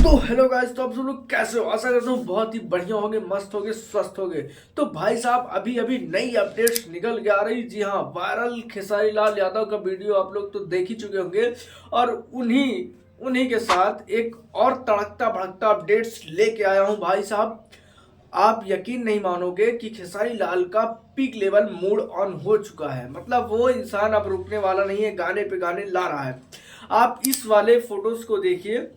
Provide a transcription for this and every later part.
तो hello guys, तो आप सब लोग कैसे हो? आशा करता हूँ बहुत ही बढ़िया होंगे, मस्त होंगे, स्वस्थ होंगे। तो भाई साहब, अभी अभी नई अपडेट्स निकल के आ रही। जी हाँ, वायरल खेसारी लाल यादव का वीडियो आप लोग तो देख ही चुके होंगे। और उन्हीं उन्हीं के साथ एक और तड़कता भड़कता अपडेट्स लेके आया हूँ भाई साहब। आप यकीन नहीं मानोगे कि खेसारी लाल का पीक लेवल मूड ऑन हो चुका है। मतलब वो इंसान अब रुकने वाला नहीं है, गाने पे गाने ला रहा है। आप इस वाले फोटोज को देखिए,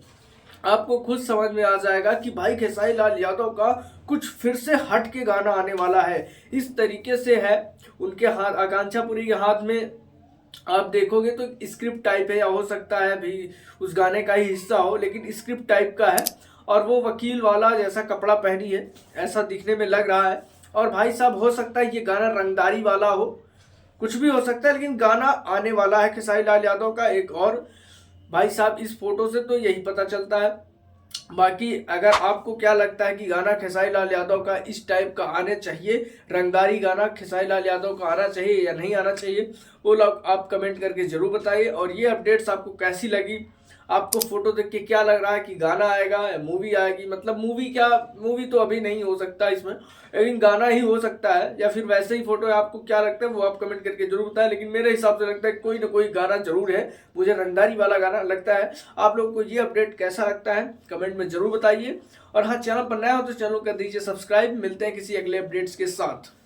आपको खुद समझ में आ जाएगा कि भाई खेसारी लाल यादव का कुछ फिर से हट के गाना आने वाला है। इस तरीके से है। उनके हाथ, आकांक्षा पुरी के हाथ में आप देखोगे तो स्क्रिप्ट टाइप है, या हो सकता है भी उस गाने का ही हिस्सा हो, लेकिन स्क्रिप्ट टाइप का है। और वो वकील वाला जैसा कपड़ा पहनी है, ऐसा दिखने में लग रहा है। और भाई साहब, हो सकता है ये गाना रंगदारी वाला हो, कुछ भी हो सकता है, लेकिन गाना आने वाला है खेसारी लाल यादव का एक और। भाई साहब, इस फोटो से तो यही पता चलता है। बाकी अगर आपको क्या लगता है कि गाना खेसारी लाल यादव का इस टाइप का आने चाहिए, रंगदारी गाना खेसारी लाल यादव का आना चाहिए या नहीं आना चाहिए, वो लोग आप कमेंट करके जरूर बताइए। और ये अपडेट्स आपको कैसी लगी? आपको फोटो देख के क्या लग रहा है कि गाना आएगा या मूवी आएगी? मतलब मूवी क्या, मूवी तो अभी नहीं हो सकता इसमें, लेकिन गाना ही हो सकता है, या फिर वैसे ही फोटो है। आपको क्या लगता है वो आप कमेंट करके जरूर बताएं। लेकिन मेरे हिसाब से लगता है कोई ना कोई गाना जरूर है, मुझे रंगदारी वाला गाना लगता है। आप लोगों को ये अपडेट कैसा लगता है कमेंट में जरूर बताइए। और हाँ, चैनल पर नया हो तो चैनल कर दीजिए सब्सक्राइब। मिलते हैं किसी अगले अपडेट्स के साथ।